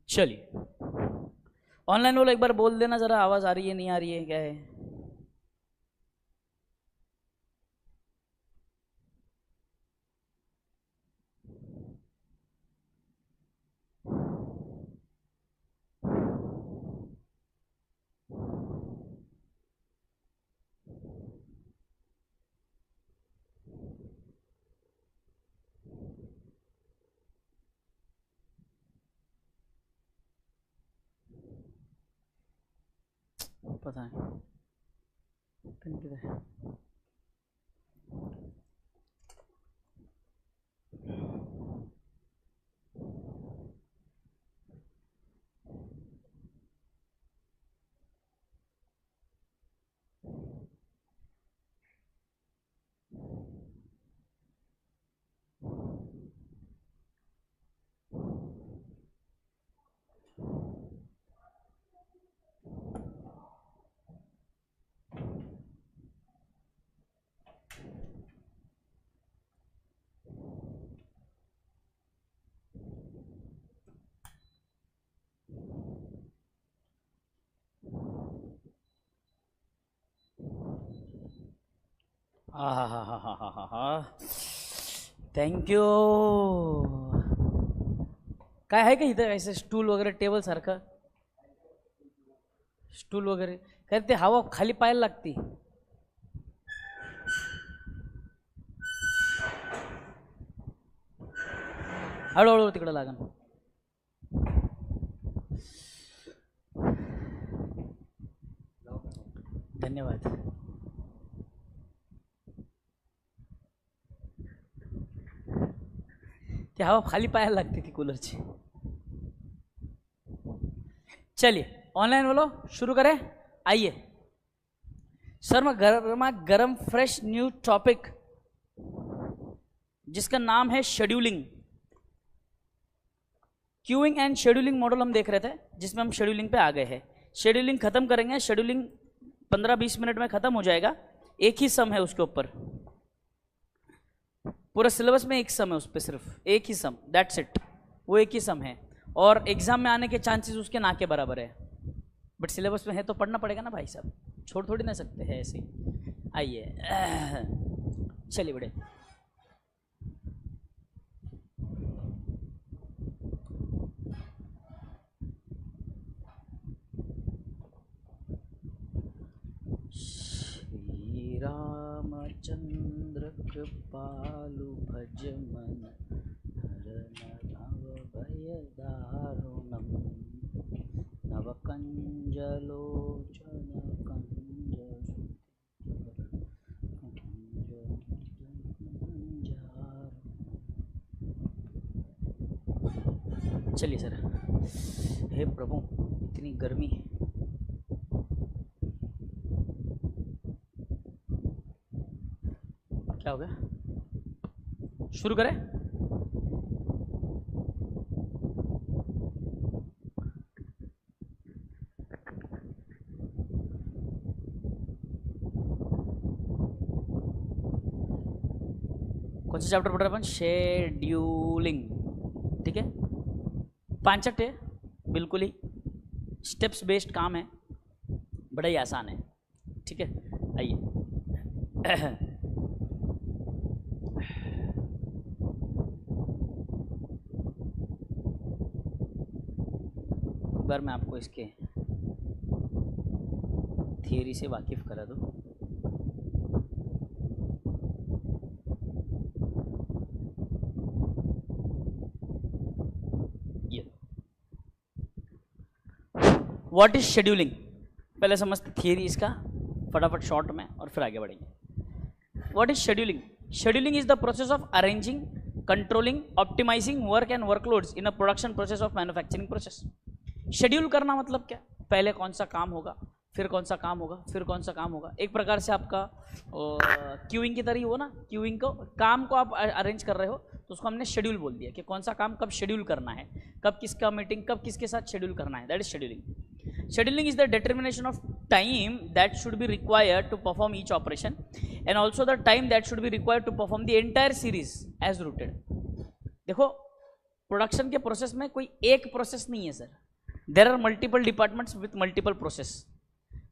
चलिए ऑनलाइन वालों एक बार बोल देना जरा, आवाज आ रही है नहीं आ रही है क्या है? पता नहीं पिन किधर है? Thank you. काय आहे का इथं ऐसे स्टूल वगैरे टेबल सारखं स्टूल वगैरे? काय ते हवा खाली पाहायला लागते. हळूहळू तिकडं लागन. धन्यवाद. ती हवा खाली पाहायला लागते ती कूलरची. चलिए ऑनलाइन बोलो शुरू करें. आइए सर, मैं गर्मा गर्म फ्रेश न्यू टॉपिक जिसका नाम है scheduling. Queuing and scheduling model हम देख रहे थे, जिसमें हम शेड्यूलिंग पे आ गए हैं. शेड्यूलिंग खत्म करेंगे. शेड्यूलिंग 15-20 मिनट में खत्म हो जाएगा. एक ही सम है उसके ऊपर, पूरा सिलेबस में एक सम है उस पर, सिर्फ एक ही सम, दैट्स इट. वो एक ही सम है और एग्जाम में आने के चांसेस उसके ना के बराबर है. बट सिलेबस में है तो पढ़ना पड़ेगा ना भाई साहब, छोड़ थोड़ी ना सकते हैं ऐसे. आइए चलिए बड़े. श्री रामचंद्र कृपालु भज मन नव भय दारुणम नवकंजलोचन चलिए सर. हे प्रभु इतनी गर्मी. क्या हो गया? शुरू करें. कौन सा चैप्टर पढ़ रहे हैं अपन? शेड्यूलिंग. ठीक है, 5 है, बिल्कुल ही स्टेप्स बेस्ड काम है, बड़ा ही आसान है. ठीक है, आइए. एक बार मैं आपको इसके थियरी से वाकिफ करा दूं. What is scheduling? पहले समझते थियरी इसका फटाफट शॉर्ट में और फिर आगे बढ़ेंगे. What is scheduling? Scheduling is the process of arranging, controlling, optimising work and workloads in a production process of manufacturing process. Schedule करना मतलब क्या? पहले कौन सा काम होगा, फिर कौन सा काम होगा, फिर कौन सा काम होगा. एक प्रकार से आपका क्यूइंग की तरह हो ना. क्यूइंग को, काम को आप अरेंज कर रहे हो तो उसको हमने शेड्यूल बोल दिया कि कौन सा काम कब शेड्यूल करना है, कब किसका मीटिंग कब किसके साथ शेड्यूल करना है. That is scheduling. Scheduling is the determination of time that should be required to perform each operation and also the time that should be required to perform the entire series as routed. देखो production के process में कोई एक process नहीं है sir, there are multiple departments with multiple process.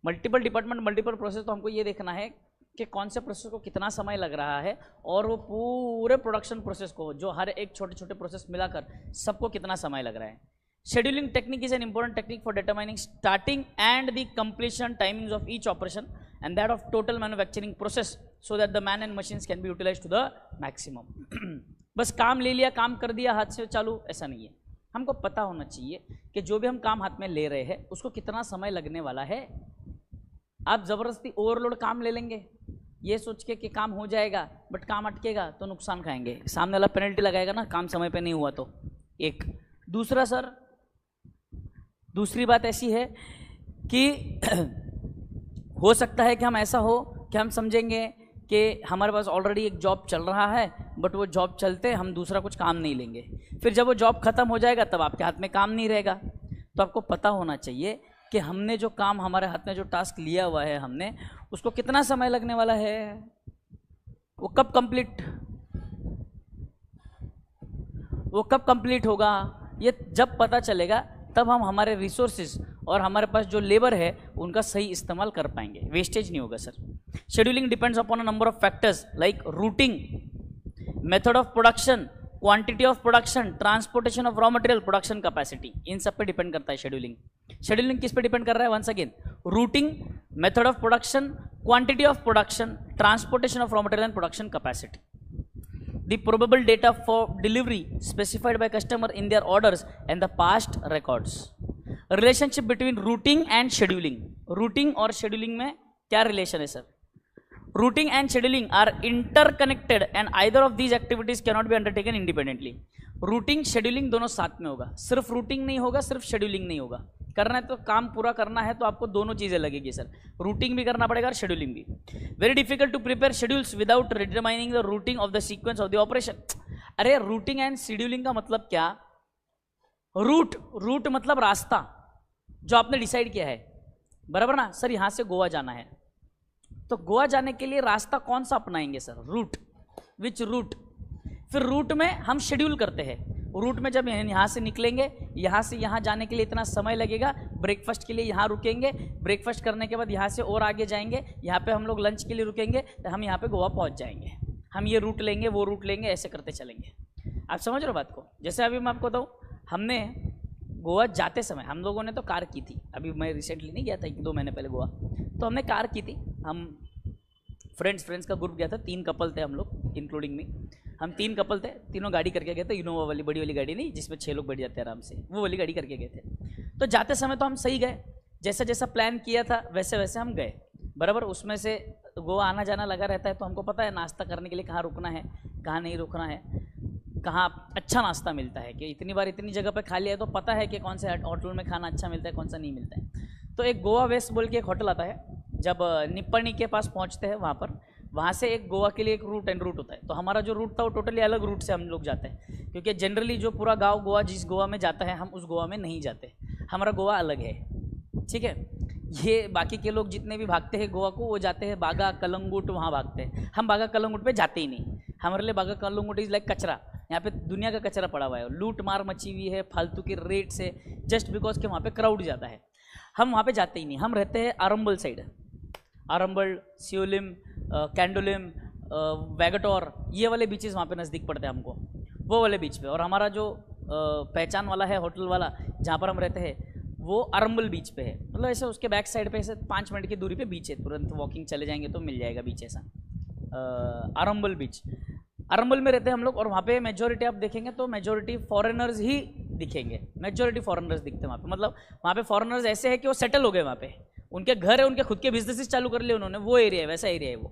Multiple department multiple process, तो हमको ये देखना है कि कौन से प्रोसेस को कितना समय लग रहा है और वो पूरे प्रोडक्शन प्रोसेस को, जो हर एक छोटे छोटे प्रोसेस मिलाकर सबको कितना समय लग रहा है। Scheduling technique is an important technique for determining starting and the completion timings of each operation and that of total manufacturing process so that the man and machines can be utilised to the maximum. बस काम ले लिया, काम कर दिया, हाथ से चालू, ऐसा नहीं है। हमको पता होना चाहिए कि जो भी हम काम हाथ में ले रहे हैं उसको कितना समय लगने वाला है। आप ज़बरदस्ती ओवरलोड काम ले लेंगे ये सोच के कि काम हो जाएगा, बट काम अटकेगा तो नुकसान खाएंगे, सामने वाला पेनल्टी लगाएगा ना, काम समय पे नहीं हुआ तो। एक दूसरा सर, दूसरी बात ऐसी है कि हो सकता है कि हम ऐसा हो कि हम समझेंगे कि हमारे पास ऑलरेडी एक जॉब चल रहा है, बट वो जॉब चलते हम दूसरा कुछ काम नहीं लेंगे, फिर जब वो जॉब खत्म हो जाएगा तब आपके हाथ में काम नहीं रहेगा। तो आपको पता होना चाहिए कि हमने जो काम, हमारे हाथ में जो टास्क लिया हुआ है हमने, उसको कितना समय लगने वाला है, वो कब कंप्लीट होगा। ये जब पता चलेगा तब हम हमारे रिसोर्सेज और हमारे पास जो लेबर है उनका सही इस्तेमाल कर पाएंगे, वेस्टेज नहीं होगा sir. Scheduling depends upon a number of factors like routing, method of production, quantity of production, transportation of raw material, production capacity, इन सब पे डिपेंड करता है शेड्यूलिंग। शेड्यूलिंग किस पे डिपेंड कर रहा है? Once again, routing, method of production, quantity of production, transportation of raw material and production capacity. The probable data for delivery specified by customer in their orders and the past records. Relationship between routing and scheduling. Routing और scheduling में क्या relation है sir? Routing and scheduling are interconnected and either of these activities cannot be undertaken independently. Routing scheduling दोनों साथ में होगा, सिर्फ routing नहीं होगा, सिर्फ शेड्यूलिंग नहीं होगा। करना है तो काम पूरा करना है तो आपको दोनों चीज़ें लगेगी सर, रूटिंग भी करना पड़ेगा और शेड्यूलिंग भी। Very difficult to prepare schedules without determining the routing of the sequence of the operation. अरे रूटिंग एंड शेड्यूलिंग का मतलब क्या? रूट मतलब रास्ता जो आपने डिसाइड किया है, बराबर ना सर? यहाँ से गोवा जाना है तो गोवा जाने के लिए रास्ता कौन सा अपनाएंगे सर? रूट। Which route? फिर रूट में हम शेड्यूल करते हैं। रूट में जब यहाँ से निकलेंगे, यहाँ से यहाँ जाने के लिए इतना समय लगेगा, ब्रेकफास्ट के लिए यहाँ रुकेंगे, ब्रेकफास्ट करने के बाद यहाँ से और आगे जाएंगे, यहाँ पे हम लोग लंच के लिए रुकेंगे, तो हम यहाँ पे गोवा पहुँच जाएंगे। हम ये रूट लेंगे, वो रूट लेंगे, ऐसे करते चलेंगे। आप समझ रहे हो बात को? जैसे अभी मैं आपको बताऊँ, हमने गोवा जाते समय हम लोगों ने तो कार की थी, अभी मैं रिसेंटली नहीं गया था, 1-2 महीने पहले गोवा, तो हमने कार की थी। हम फ्रेंड्स का ग्रुप गया था, 3 कपल थे हम लोग इंक्लूडिंग मी। हम 3 कपल थे, तीनों गाड़ी करके गए थे, इनोवा वाली, बड़ी वाली गाड़ी नहीं जिसमें 6 लोग बैठ जाते हैं आराम से, वो वाली गाड़ी करके गए थे। तो जाते समय तो हम सही गए, जैसा जैसा प्लान किया था वैसे वैसे हम गए, बराबर। उसमें से गोवा आना जाना लगा रहता है, तो हमको पता है नाश्ता करने के लिए कहाँ रुकना है, कहाँ नहीं रुकना है, कहाँ अच्छा नाश्ता मिलता है, कि इतनी बार इतनी जगह पे खा लिया है तो पता है कि कौन से होटल में खाना अच्छा मिलता है, कौन सा नहीं मिलता है। तो एक गोवा वेस्ट बोल के एक होटल आता है, जब निप्पणी के पास पहुँचते हैं वहाँ से एक गोवा के लिए एक रूट एंड रूट होता है। तो हमारा जो रूट था वो टोटली अलग रूट से हम लोग जाते हैं, क्योंकि जनरली जो पूरा गांव गोवा जिस गोवा में जाता है हम उस गोवा में नहीं जाते, हमारा गोवा अलग है, ठीक है। ये बाकी के लोग जितने भी भागते हैं गोवा को, वो जाते हैं बागा कलंगुट, वहाँ भागते हैं। हम बागा कलंगुट पे जाते ही नहीं, हमारे लिए बागा कलंगुट इज़ लाइक कचरा। यहाँ पे दुनिया का कचरा पड़ा हुआ है, लूट मार मची हुई है फालतू के रेट से, जस्ट बिकॉज के वहाँ पे क्राउड ज़्यादा है। हम वहाँ पे जाते ही नहीं, हम रहते हैं आरंबल साइड, आरंबल, सियोलिम, कैंडोलिम, वैगटोर, ये वाले बीचेस वहाँ पे नज़दीक पड़ते हैं हमको, वो वाले बीच पे। और हमारा जो पहचान वाला है होटल वाला जहाँ पर हम रहते हैं वो अरंबल बीच पे है, मतलब ऐसे उसके बैक साइड पे ऐसे 5 मिनट की दूरी पे बीच है, तुरंत वॉकिंग चले जाएंगे तो मिल जाएगा बीच ऐसा, अरंबल बीच। अरंबल में रहते हैं हम लोग, और वहाँ पे मेजोरिटी आप देखेंगे तो मेजोरिटी फॉरेनर्स ही दिखेंगे, मेजोरिटी फॉरेनर्स दिखते हैं वहाँ पे। मतलब वहाँ पे फॉरेनर्स ऐसे है कि वो सेटल हो गए वहाँ पे, उनके घर है, उनके खुद के बिजनेसेस चालू कर लिए उन्होंने, वो एरिया है, वैसा एरिया है वो।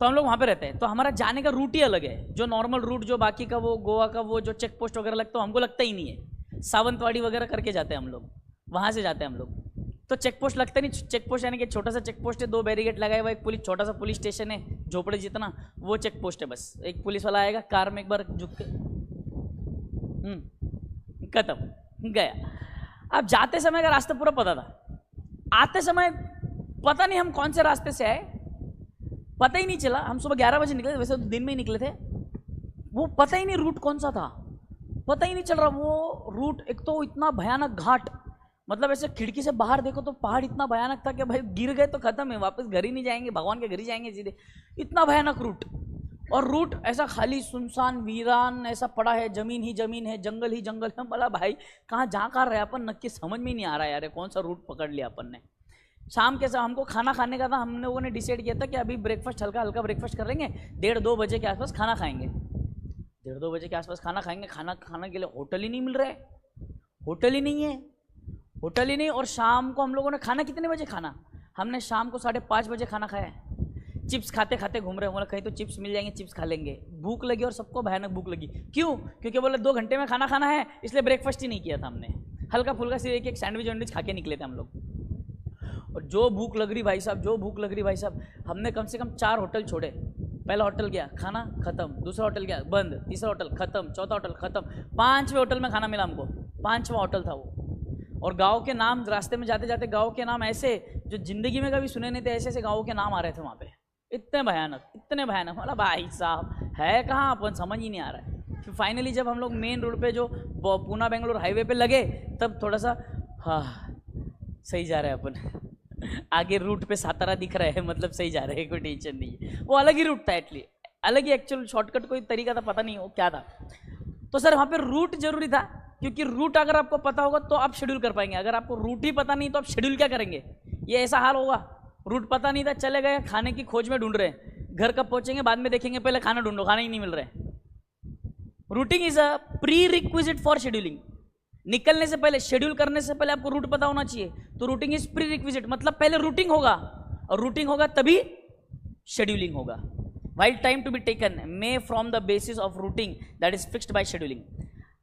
तो हम लोग वहाँ पे रहते हैं, तो हमारा जाने का रूट ही अलग है। जो नॉर्मल रूट जो बाकी का वो गोवा का वो जो चेक पोस्ट वगैरह लगता है हमको लगता ही नहीं है, सावंतवाड़ी वगैरह करके जाते हैं हम लोग, वहाँ से जाते हैं हम लोग। तो चेक पोस्ट लगता नहीं, चेक पोस्ट यानी कि छोटा सा चेक पोस्ट है, 2 बैरिकेड लगाए हुआ, एक पुलिस, छोटा सा पुलिस स्टेशन है झोपड़े जितना, वो चेक पोस्ट है बस। एक पुलिस वाला आएगा कार में, एक बार झुक के खत्म, गया। अब जाते समय का रास्ता पूरा पता था, आते समय पता नहीं हम कौन से रास्ते से आए, पता ही नहीं चला। हम सुबह 11 बजे निकले, वैसे तो दिन में ही निकले थे, वो पता ही नहीं रूट कौन सा था, पता ही नहीं चल रहा। वो रूट एक तो इतना भयानक घाट, मतलब ऐसे खिड़की से बाहर देखो तो पहाड़ इतना भयानक था कि भाई गिर गए तो खत्म है, वापस घर ही नहीं जाएंगे, भगवान के घर ही जाएंगे सीधे, इतना भयानक रूट। और रूट ऐसा खाली सुनसान वीरान ऐसा पड़ा है, जमीन ही जमीन है, जंगल ही जंगल है। बोला भाई कहाँ जा कर रहे अपन, नक्की समझ में ही नहीं आ रहा यार, कौन सा रूट पकड़ लिया अपन ने। शाम के समय हमको खाना खाने का था, हम लोगों ने डिसाइड किया था कि अभी ब्रेकफास्ट हल्का हल्का ब्रेकफास्ट कर लेंगे, 1:30-2 बजे के आसपास खाना खाएंगे, 1:30-2 बजे के आसपास खाना खाएंगे। खाना खाने के लिए होटल ही नहीं मिल रहा है, होटल ही नहीं है, होटल ही नहीं। और शाम को हम लोगों ने खाना कितने बजे खाना, हमने शाम को 5:30 बजे खाना खाया है। चिप्स खाते खाते घूम रहे हैं, बोला कहीं तो चिप्स मिल जाएंगे, चिप्स खा लेंगे। भूख लगी और सबको भयानक भूख लगी। क्यों? क्योंकि बोले 2 घंटे में खाना खाना है, इसलिए ब्रेकफास्ट ही नहीं किया था हमने, हल्का फुल्का सिर्फ एक सैंडविच वैंडविच खा के निकले थे हम लोग। और जो भूख लग रही भाई साहब, जो भूख लग रही भाई साहब, हमने कम से कम 4 होटल छोड़े। पहला होटल गया, खाना खत्म, दूसरा होटल गया बंद, तीसरा होटल खत्म, चौथा होटल खत्म, 5वें होटल में खाना मिला हमको, 5वां होटल था वो। और गांव के नाम, रास्ते में जाते जाते गांव के नाम ऐसे जो जिंदगी में कभी सुने नहीं थे, ऐसे ऐसे गाँव के नाम आ रहे थे वहाँ पे, इतने भयानक, इतने भयानक। बोला भाई साहब है कहाँ, अपन समझ ही नहीं आ रहा है। फिर फाइनली जब हम लोग मेन रोड पे जो पूना बेंगलोर हाईवे पे लगे, तब थोड़ा सा हाँ सही जा रहा है अपन, आगे रूट पे सातारा दिख रहा है, मतलब सही जा रहे हैं, कोई टेंशन नहीं है। वो अलग ही रूट था, एटली अलग ही एक्चुअल शॉर्टकट कोई तरीका था, पता नहीं वो क्या था। तो सर वहाँ पे रूट जरूरी था, क्योंकि रूट अगर आपको पता होगा तो आप शेड्यूल कर पाएंगे। अगर आपको रूट ही पता नहीं तो आप शेड्यूल क्या करेंगे, ये ऐसा हाल होगा। रूट पता नहीं था, चले गए खाने की खोज में ढूंढ रहे हैं, घर कब पहुंचेंगे बाद में देखेंगे, पहले खाना ढूंढो, खाना ही नहीं मिल रहा है। Routing is a pre requisite for scheduling. निकलने से पहले, शेड्यूल करने से पहले आपको रूट पता होना चाहिए। तो रूटिंग इज प्री रिक्विजिट, मतलब पहले रूटिंग होगा, और रूटिंग होगा तभी शेड्यूलिंग होगा। while time to be taken may from the basis of routing that is fixed by scheduling.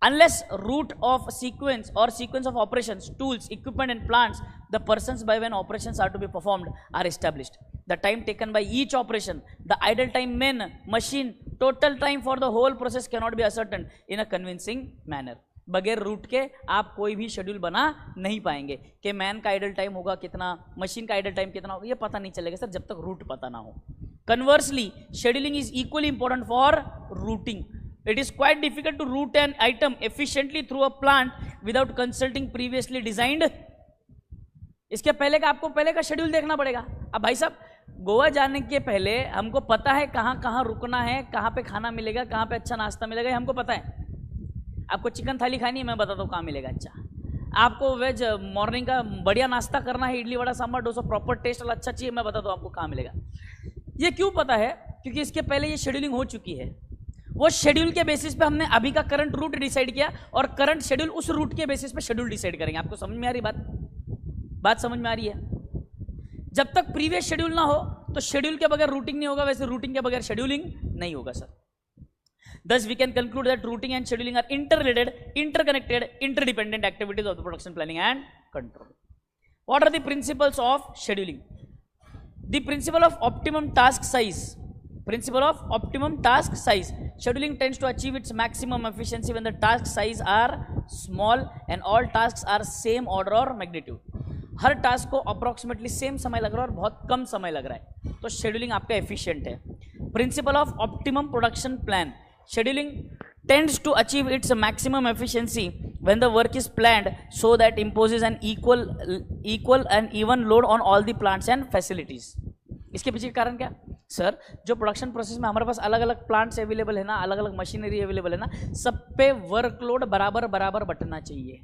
Unless route of sequence or sequence of operations, tools, equipment and plants, the persons by when operations are to be performed are established. The time taken by each operation, the idle time, men, machine, total time for the whole process cannot be ascertained in a convincing manner. बगैर root के आप कोई भी schedule बना नहीं पाएंगे कि man का आइडल टाइम होगा कितना, मशीन का आइडल टाइम कितना होगा, ये पता नहीं चलेगा सर जब तक रूट पता ना हो। Conversely, scheduling is equally important for routing. It is quite difficult to route an item efficiently through a plant without consulting previously designed. इसके पहले का आपको पहले का शेड्यूल देखना पड़ेगा। अब भाई साहब गोवा जाने के पहले हमको पता है कहाँ कहाँ रुकना है, कहाँ पे खाना मिलेगा, कहाँ पे अच्छा नाश्ता मिलेगा, हमको पता है। आपको चिकन थाली खानी है, मैं बताता हूँ कहाँ मिलेगा अच्छा। आपको वेज मॉर्निंग का बढ़िया नाश्ता करना है, इडली वड़ा सांभर डोसा प्रॉपर टेस्ट वाला अच्छा चाहिए, मैं बताता हूँ आपको कहाँ मिलेगा। ये क्यों पता है? क्योंकि इसके पहले ये शेड्यूलिंग हो चुकी है। वो शेड्यूल के बेसिस पे हमने अभी का करंट रूट डिसाइड किया, और करंट शेड्यूल उस रूट के बेसिस पे शेड्यूल डिसाइड करेंगे। आपको समझ में आ रही बात समझ में आ रही है? जब तक प्रीवियस शेड्यूल ना हो तो शेड्यूल के बगैर रूटिंग नहीं होगा, वैसे रूटिंग के बगैर शेड्यूलिंग नहीं होगा sir. Thus, we can conclude that routing and scheduling are interrelated, interconnected, interdependent activities of the production planning and control. What are the principles of scheduling? The principle of optimum task size. Principle of optimum task size. Scheduling tends to achieve its maximum efficiency when the task size are small and all tasks are same order or magnitude. Her task को approximately same समय लग रहा है और बहुत कम समय लग रहा है, तो शेड्यूलिंग आपका एफिशिएंट है। Principal of optimum production plan. Scheduling tends to achieve its maximum efficiency when the work is planned so that imposes an equal and even load on all the plants and facilities. इसके पीछे कारण क्या sir? जो production process में हमारे पास अलग अलग plants available है ना, अलग अलग मशीनरी अवेलेबल है ना, सब पे वर्कलोड बराबर बराबर बंटना चाहिए।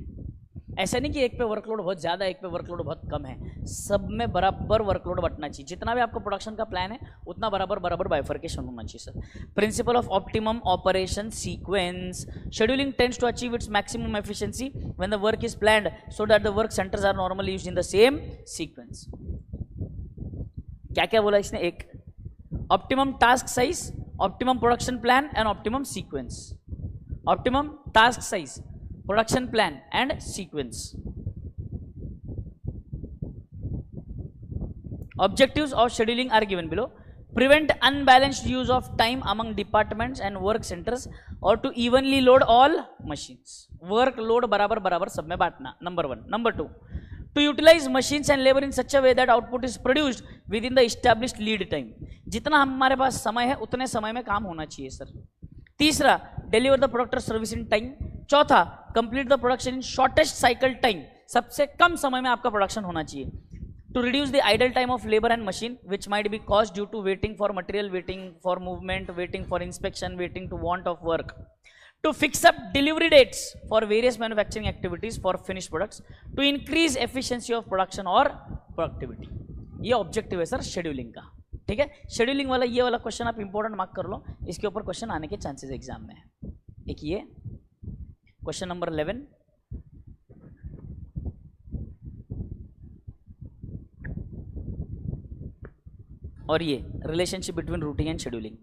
ऐसा नहीं कि एक पे वर्कलोड बहुत ज़्यादा, एक पे वर्कलोड बहुत कम है, सब में बराबर वर्कलोड बंटना चाहिए। जितना भी आपको प्रोडक्शन का प्लान है उतना बराबर बराबर बाइफर्केशन होना चाहिए sir. Principle of optimum operation sequence. Scheduling tends to achieve its maximum efficiency when the work is planned so that the work centres are normally used in the same sequence. क्या क्या बोला इसने? एक optimum task size, optimum production plan and optimum sequence. Optimum task size, production plan and sequence. Objectives of scheduling are given below. Prevent unbalanced use of time among departments and work centers or to evenly load all machines. Work load बराबर बराबर सब में बांटना, number 1. Number 2, to utilize machines and labor in such a way that output is produced within the established lead time. जितना हमारे पास समय है उतने समय में काम होना चाहिए सर. तीसरा, deliver the product or service in time. चौथा, complete the production in shortest cycle time, सबसे कम समय में आपका प्रोडक्शन होना चाहिए. To reduce the idle time of labour and machine which might be cause due to waiting for material, waiting for movement, waiting for inspection, waiting to want of work. To fix up delivery dates for various manufacturing activities for finished products, to increase efficiency of production or productivity. ये objective है sir scheduling का. ठीक है, scheduling वाला ये वाला question आप important mark कर लो, इसके ऊपर क्वेश्चन आने के चांसेस एग्जाम में है. एक ये क्वेश्चन नंबर 11, और ये relationship between routing and scheduling.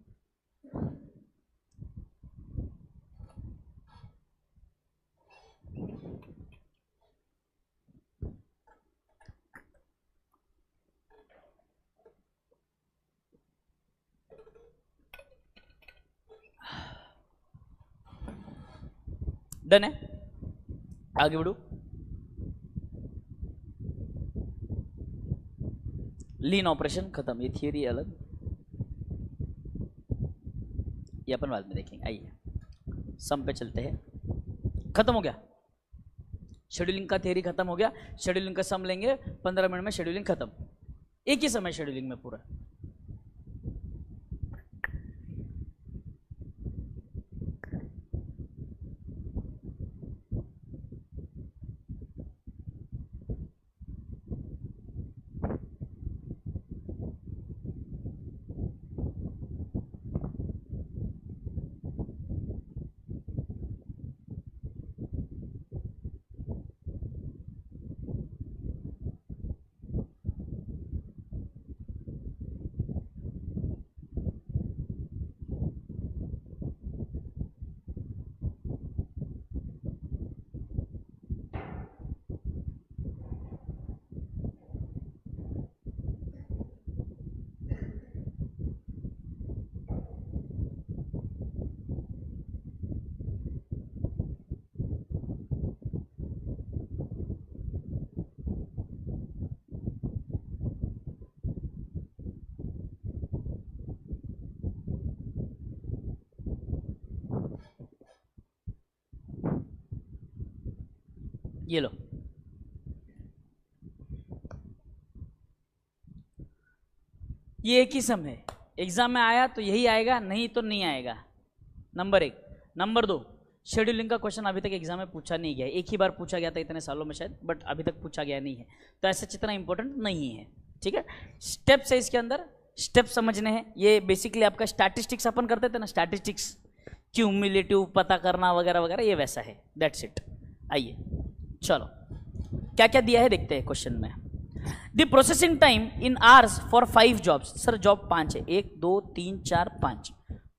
Done है, आगे बढ़ो. लीन ऑपरेशन खत्म, ये थियरी अलग, ये अपन बाद में देखेंगे. आइए सम पे चलते हैं. खत्म हो गया शेड्यूलिंग का थियरी, खत्म हो गया. शेड्यूलिंग का सम लेंगे 15 मिनट में, शेड्यूलिंग खत्म. एक ही समय शेड्यूलिंग में पूरा. ये लो, ये एक ही सम है. एग्जाम में आया तो यही आएगा, नहीं तो नहीं आएगा. नंबर 1. नंबर 2, शेड्यूलिंग का क्वेश्चन अभी तक एग्जाम में पूछा नहीं गया. एक ही बार पूछा गया था इतने सालों में शायद, बट अभी तक पूछा गया नहीं है, तो ऐसा इतना इंपॉर्टेंट नहीं है. ठीक है, स्टेप्स है इसके अंदर, स्टेप समझने हैं. ये बेसिकली आपका स्टैटिस्टिक्स अपन करते थे ना, स्टैटिस्टिक्स, क्यूमुलेटिव पता करना वगैरह वगैरह, ये वैसा है. That's it. आइए चलो, क्या क्या दिया है देखते हैं क्वेश्चन में. The processing time in hours for 5 jobs. Sir job 5 है, 1 2 3 4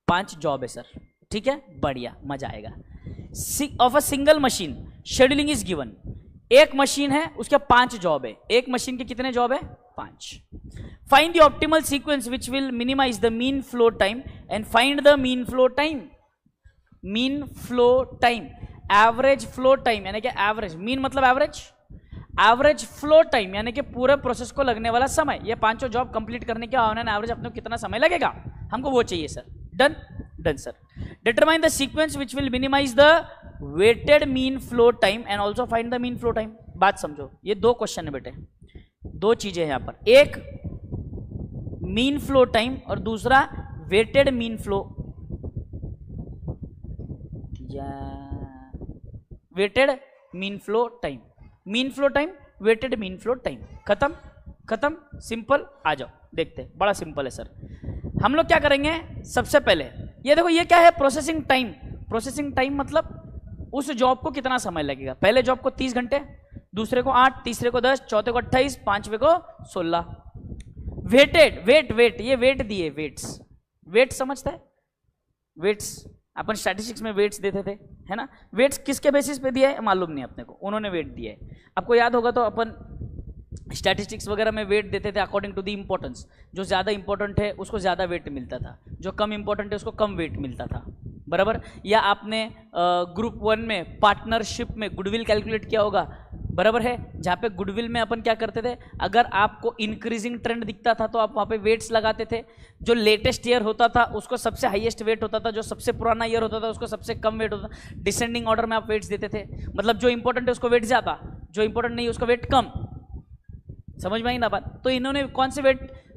5 जॉब है सर. ठीक है, बढ़िया, मजा आएगा. Of a single machine scheduling is given. एक मशीन है, उसके 5 जॉब है. एक मशीन के कितने जॉब है? 5. Find the optimal sequence which will minimise the mean flow time and find the mean flow time. Mean flow time, average flow time यानी कि एवरेज, मीन मतलब एवरेज, एवरेज फ्लो टाइम यानी कि पूरे process को लगने वाला समय. ये 5 जॉब कंप्लीट करने के ऑन एन एवरेज अपने को कितना समय लगेगा, हमको वो चाहिए sir. Done. Done sir. Determine the sequence which will minimise the weighted mean flow time and also find the mean flow time. बात समझो, ये 2 क्वेश्चन है बेटे, 2 चीजें हैं यहाँ पर. एक मीन फ्लो टाइम और दूसरा weighted mean flow, weighted mean flow time. Mean flow time, weighted mean flow time. खत्म. खत्म, सिंपल. आ जाओ देखते हैं, बड़ा सिंपल है सर. हम लोग क्या करेंगे, सबसे पहले ये देखो, ये क्या है? Processing time. प्रोसेसिंग टाइम मतलब उस जॉब को कितना समय लगेगा. पहले जॉब को 30 घंटे, दूसरे को 8, तीसरे को 10, चौथे को 28, पांचवे को 16. वेटेड, वेट, ये वेट दिए, वेट्स. वेट समझता है? वेट्स अपन स्टैटिस्टिक्स में वेट्स देते थे, है ना. वेट्स किसके बेसिस पे दिया है मालूम नहीं अपने को, उन्होंने वेट दिया है. आपको याद होगा तो अपन स्टैटिस्टिक्स वगैरह में वेट देते थे अकॉर्डिंग टू द इंपॉर्टेंस. जो ज़्यादा इंपॉर्टेंट है उसको ज़्यादा वेट मिलता था, जो कम इंपॉर्टेंट है उसको कम वेट मिलता था. बराबर. या आपने ग्रुप 1 में पार्टनरशिप में गुडविल कैलकुलेट किया होगा, बराबर है। जहाँ पे गुडविल में अपन क्या करते थे, अगर आपको इंक्रीजिंग ट्रेंड दिखता था तो आप वहाँ पे वेट्स लगाते थे। जो लेटेस्ट ईयर होता था उसको सबसे हाईएस्ट वेट होता था, जो सबसे पुराना ईयर होता था उसको सबसे कम वेट होता था। डिसेंडिंग ऑर्डर में आप वेट्स देते थे, मतलब जो इंपॉर्टेंट है उसको वेट ज़्यादा, जो इंपॉर्टेंट नहीं है उसको वेट कम। समझ में आई ना बात? तो इन्होंने कौन से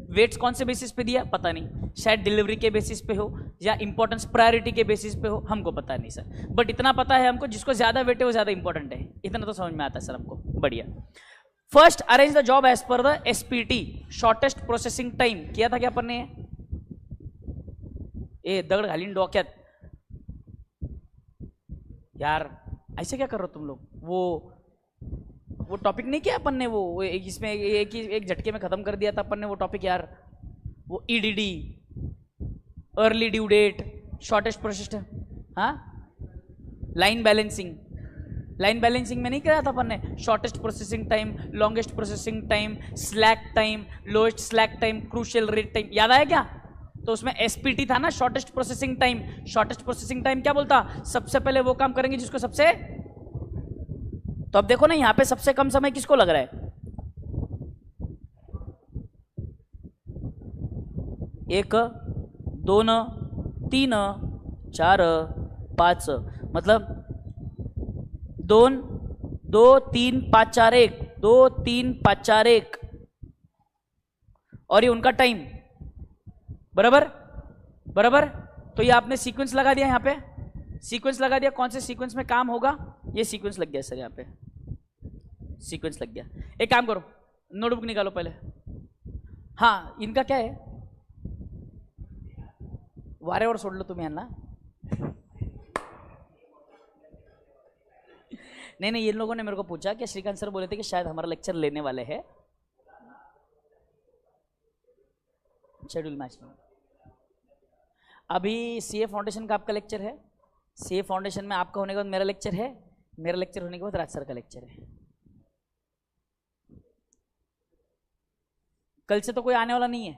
वेट्स कौन से बेसिस पे दिया पता नहीं, शायद डिलीवरी के बेसिस पे हो या इंपॉर्टेंस प्रायोरिटी के बेसिस पे हो, हमको पता नहीं सर। बट इतना पता है हमको, जिसको ज्यादा वेट है वो ज्यादा इंपॉर्टेंट है, इतना तो समझ में आता है सर हमको। बढ़िया। First arrange the job as per the SPT, shortest processing time. किया था क्या अपन ने? ए दगड़ घालीन डोक्यात यार, ऐसे क्या कर रहे हो तुम लोग? वो टॉपिक नहीं किया अपन ने, वो इसमें एक झटके में खत्म कर दिया था अपन ने वो टॉपिक यार। वो EDD, early due date, shortest process, हाँ लाइन बैलेंसिंग। लाइन बैलेंसिंग में नहीं कराया था अपन ने? Shortest processing time, longest processing time, slack time, lowest slack time, crucial rate time, याद आया क्या? तो उसमें एसपीटी था ना, shortest processing time. Shortest processing time क्या बोलता? सबसे पहले वो काम करेंगे जिसको सबसे, तो अब देखो ना यहां पे सबसे कम समय किसको लग रहा है? 1 2 3 4 5, मतलब 2 2 3 5 4 1, 2 3 5 4 1, और ये उनका टाइम। बराबर बराबर। तो ये आपने सीक्वेंस लगा दिया, यहां पे सीक्वेंस लगा दिया। कौन से सीक्वेंस में काम होगा, ये सीक्वेंस लग गया सर, यहाँ पे सीक्वेंस लग गया। एक काम करो, नोटबुक निकालो पहले। हाँ इनका क्या है, वारेवर सोड लो तुम्हें ना। नहीं, इन लोगों ने मेरे को पूछा कि श्रीकांत सर बोले थे कि शायद हमारा लेक्चर लेने वाले हैं, शेड्यूल मैच में। अभी सीए फाउंडेशन का आपका लेक्चर है, सीए फाउंडेशन में आपका होने के बाद मेरा लेक्चर है, मेरा लेक्चर होने के बाद राज सर का लेक्चर है। कल से तो कोई आने वाला नहीं है।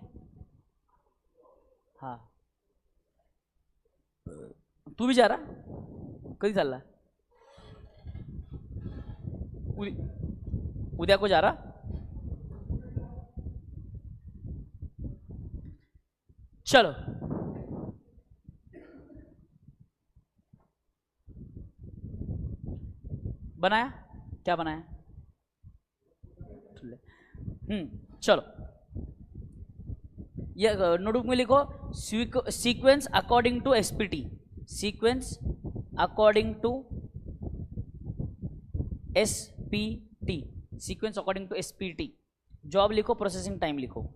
हाँ तू भी जा रहा? कधी चालला? उद्या को जा रहा? चलो बनाया, क्या बनाया? चलो ये नोटबुक में लिखो, sequence according to SPT, sequence according to SPT, sequence according to SPT. Job लिखो, प्रोसेसिंग टाइम लिखो।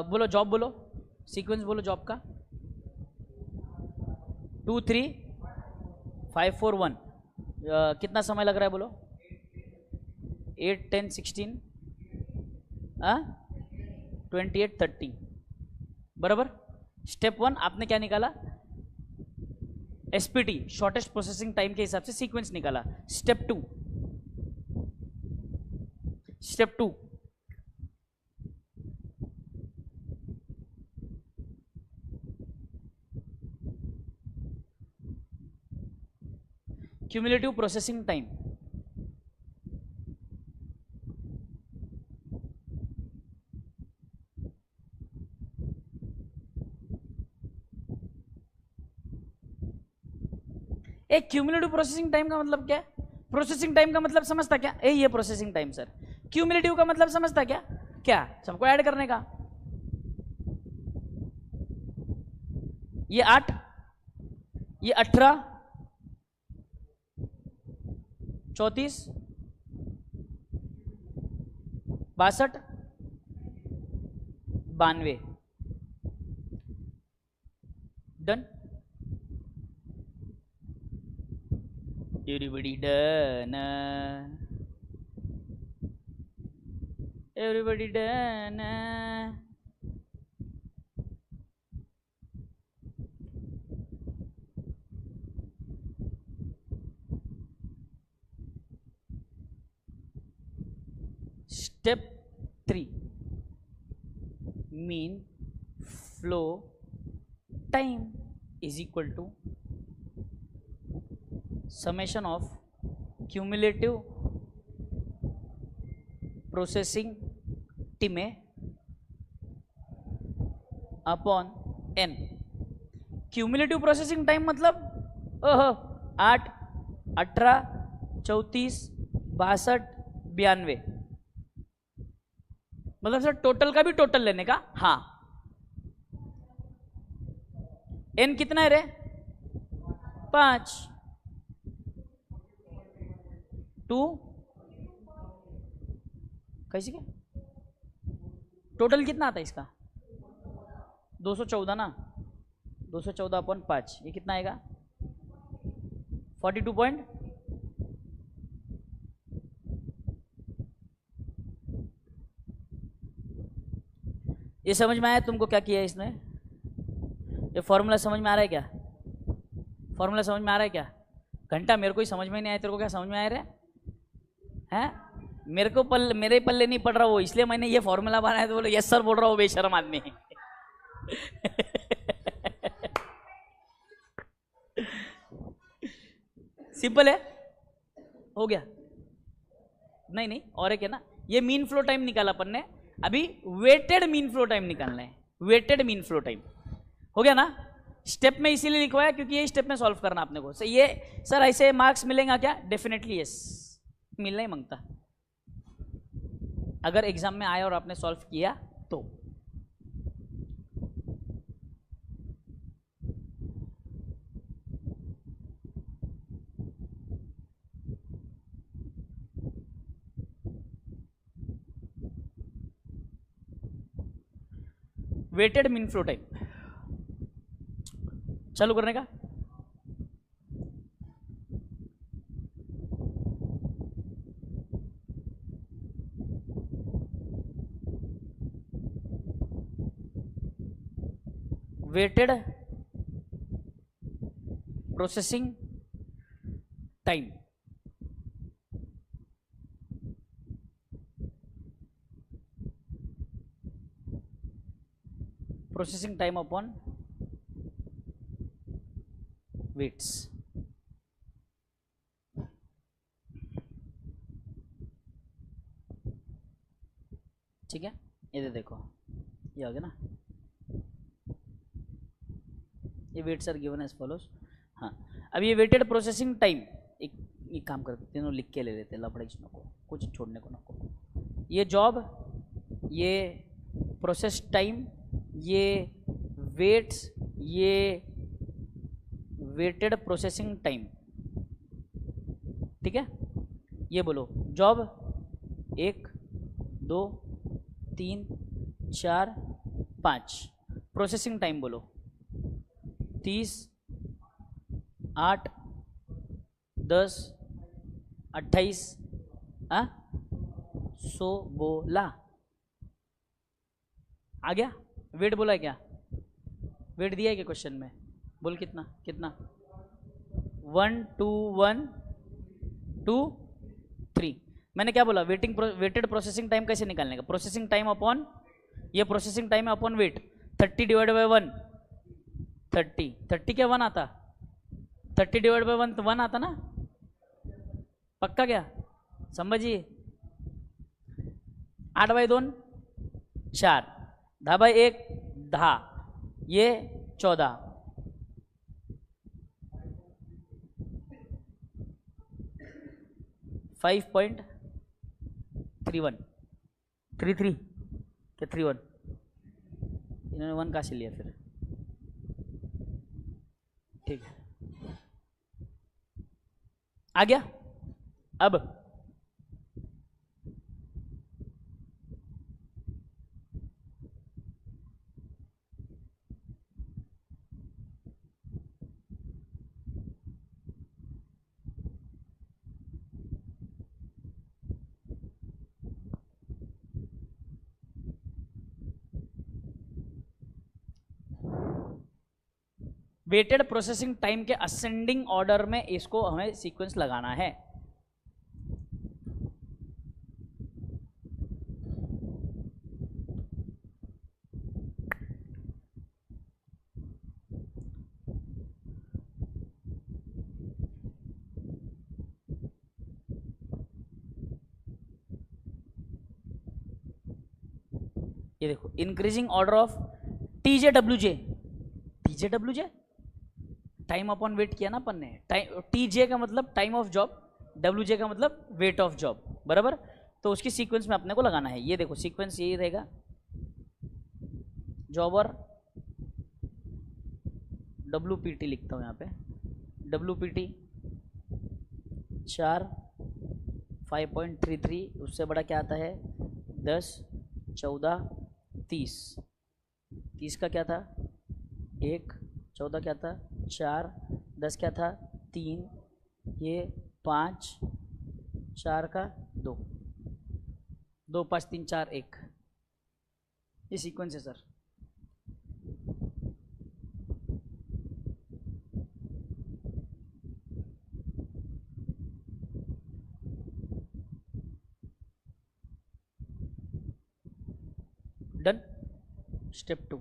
बोलो जॉब, बोलो सीक्वेंस, बोलो जॉब का। 2 3 5 4 1, कितना समय लग रहा है बोलो? 8 10 16 28 30, बराबर। स्टेप 1 आपने क्या निकाला? एसपीटी, शॉर्टेस्ट प्रोसेसिंग टाइम के हिसाब से सीक्वेंस निकाला। Step 2, step 2 cumulative processing time. एक क्यूमुलेटिव प्रोसेसिंग टाइम का मतलब क्या है? प्रोसेसिंग टाइम का मतलब समझता क्या? ये प्रोसेसिंग टाइम सर। क्यूमुलेटिव का मतलब समझता क्या? क्या सबको ऐड करने का? ये 8, ये 18, 34, 62, 92। Done. Everybody done, everybody done. Step 3, mean flow time is equal to summation of cumulative processing time upon n। Cumulative processing time मतलब 8, 18, 34, 62, 92, मतलब सर टोटल का भी टोटल लेने का। हाँ, n कितना है रे? 5, 2, कैसे के टोटल कितना आता है इसका? 214 ना, 214 अपॉन 5, ये कितना आएगा? 42 पॉइंट। ये समझ में आया तुमको क्या किया है इसने? ये फॉर्मूला समझ में आ रहा है क्या? फॉर्मूला समझ में आ रहा है क्या? घंटा मेरे को ही समझ में नहीं आया, तेरे को क्या समझ में आया रे? हैं? मेरे को मेरे पल्ले नहीं पड़ रहा वो, इसलिए मैंने ये फॉर्मूला बनाया तो बोले यस सर बोल रहा हूँ बेशरम आदमी। सिंपल है, हो गया। नहीं नहीं, और एक है ना, ये मीन फ्लो टाइम निकाला अपन ने, अभी वेटेड मीन फ्लो टाइम निकालना है। वेटेड मीन फ्लो टाइम हो गया ना। स्टेप में इसीलिए लिखवाया क्योंकि ये स्टेप में सॉल्व करना आपने को। ये सर ऐसे मार्क्स मिलेगा क्या? डेफिनेटली यस, मिलना ही मांगता अगर एग्जाम में आया और आपने सॉल्व किया तो। वेटेड मीन फ्लो टाइम चालू करने का। Weighted processing time, processing time upon weights. ठीक है, ये देखो ये आ गया ना, ये weights are given as follows. हाँ, अब ये वेटेड प्रोसेसिंग टाइम, एक काम करते तीनों लिख के ले लेते, लफड़ा को कुछ छोड़ने को ना को। ये जॉब, ये प्रोसेस टाइम, ये वेट्स, ये वेटेड प्रोसेसिंग टाइम। ठीक है, ये बोलो जॉब 1, 2, 3, 4, 5। प्रोसेसिंग टाइम बोलो 30, 8, 10, 28, 16 आ गया। वेट बोला है क्या? वेट दिया है क्या क्वेश्चन में? बोल कितना कितना? 1, 2, 1, 2, 3। मैंने क्या बोला? वेटेड प्रोसेसिंग टाइम कैसे निकालने का? प्रोसेसिंग टाइम अपॉन, ये प्रोसेसिंग टाइम है अपॉन वेट, 30 डिवाइड बाई 1, 30 क्या 1 आता? 30 डिवाइड बाई 1 तो 1 आता ना, पक्का क्या समझिए? 8 बाई 2 4, 10 बाई 1 10, ये 14, 5.31, 33 क्या 31? इन्होंने 1 कहाँ से लिया फिर? ठीक है, आ गया। अब वेटेड प्रोसेसिंग टाइम के असेंडिंग ऑर्डर में इसको हमें सीक्वेंस लगाना है। ये देखो, increasing order of TJ W J time upon weight किया ना अपन ने। टाइम टीजे का मतलब time of job, W J का मतलब वेट ऑफ जॉब, बराबर। तो उसकी सीक्वेंस में अपने को लगाना है। ये देखो सीक्वेंस यही रहेगा, जॉबर डब्ल्यू पी टी लिखता हूँ यहाँ पे, डब्ल्यू पी टी 4 5.33, उससे बड़ा क्या आता है 10 14 30, 30 का क्या था 1, 14 क्या था 4, 10 क्या था 3, ये 5, 4 का 2, 2 5 3 4 1, ये सीक्वेंस है sir. Done. Step 2,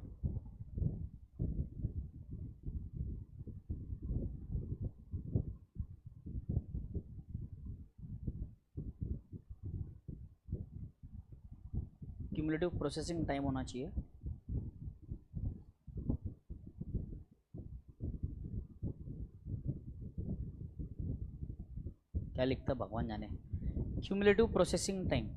cumulative processing time होना चाहिए। क्या लिखता भगवान जाने, cumulative processing time.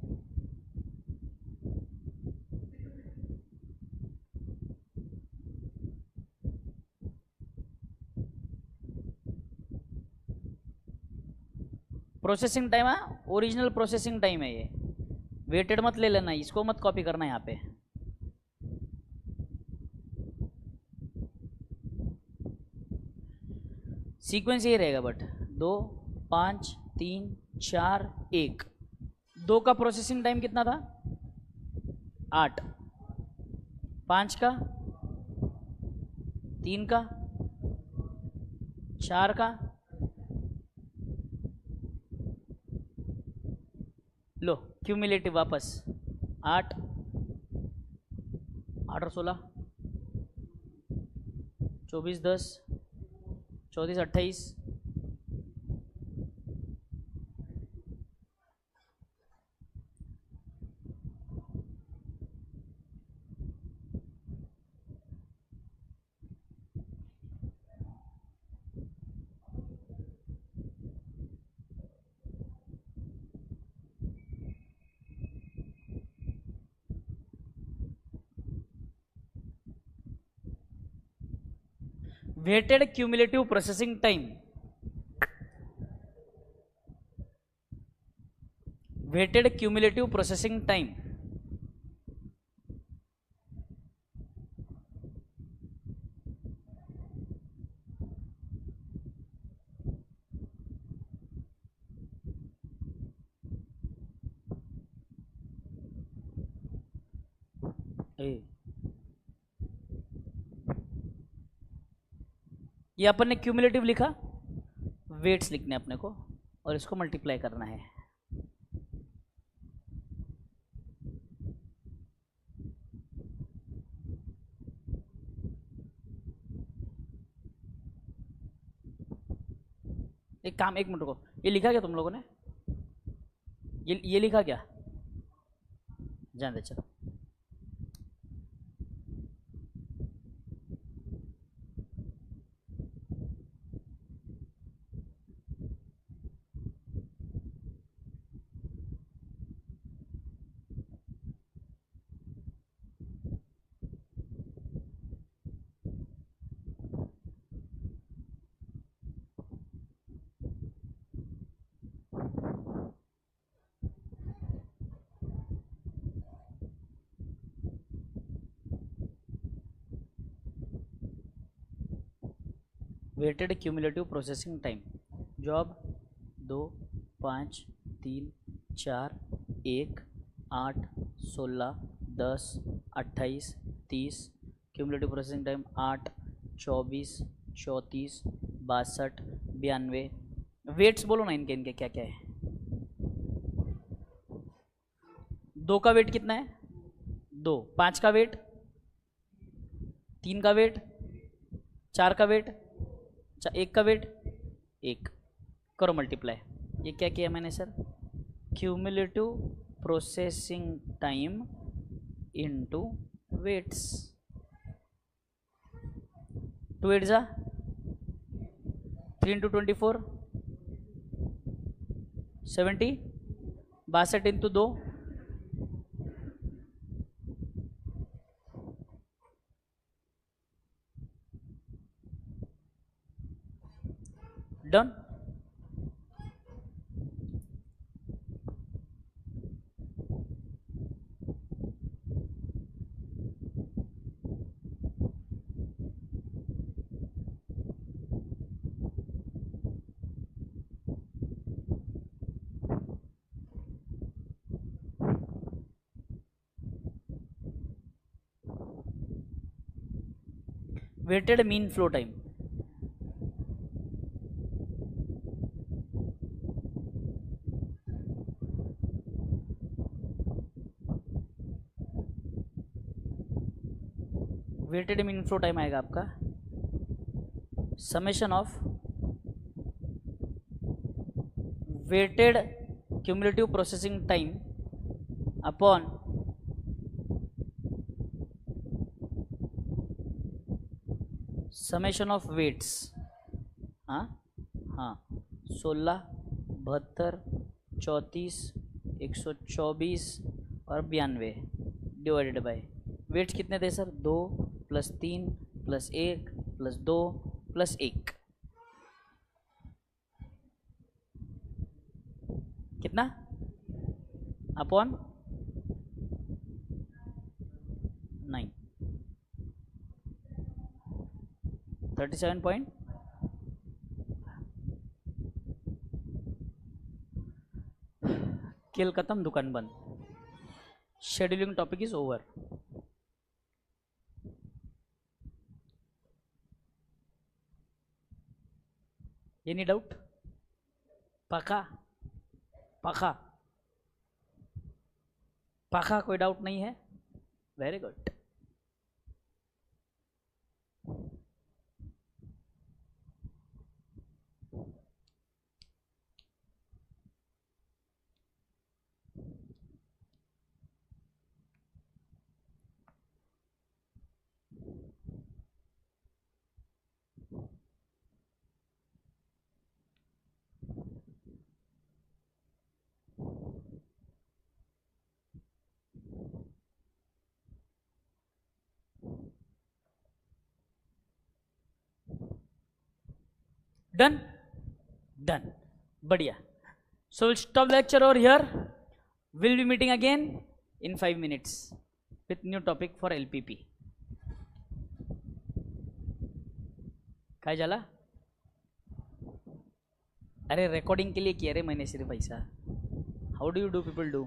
Processing time है, ओरिजिनल प्रोसेसिंग टाइम है ये, वेटेड मत ले लेना, इसको मत कॉपी करना यहाँ पे। सीक्वेंस यही रहेगा बट 2 5 3 4 1, 2 का प्रोसेसिंग टाइम कितना था 8, 5 का, 3 का, 4 का, लो क्यूमुलेटिव वापस 8 8 और 16 24 10 34 28, weighted cumulative processing time, weighted cumulative processing time ये अपन ने क्यूमुलेटिव लिखा, वेट्स लिखने अपने को और इसको मल्टीप्लाई करना है। एक काम, एक मिनट को, ये लिखा क्या तुम लोगों ने, ये लिखा क्या, जान दे चलो। Weighted cumulative processing time, job 2, 5, 3, 4, 1, 8, 16, 10, 28, 30, cumulative processing time 8, 24, 34, 62, 92। Weights बोलो ना इनके इनके क्या क्या है। 2 का वेट कितना है? 2। 5 का वेट, 3 का वेट, 4 का वेट, 1 का वेट, 1। करो मल्टीप्लाई। ये क्या किया मैंने sir? Cumulative processing time into weights. 2 8 जा 3 into 24 70, 62 into 2 done. Weighted mean flow time, weighted mean flow time आएगा आपका summation of weighted cumulative processing time upon summation of weights. हाँ हाँ 16, 72, 34, 124 और 92 डिवाइडेड बाय वेट्स कितने थे सर? 2 + 3 + 1 + 2 + 1 कितना? Upon 9 37 point. खेल खत्म, दुकान बंद। Scheduling topic is over. Any doubt? पक्का पक्का पक्का कोई डाउट नहीं है? Very good. डन डन, बढ़िया। So we'll stop the lecture over here. We'll be meeting again in 5 minutes with new topic for LPP. काय झाला? अरे रिकॉर्डिंग के लिए किया रे मैंने सिर्फ ऐसा। How do you do people do?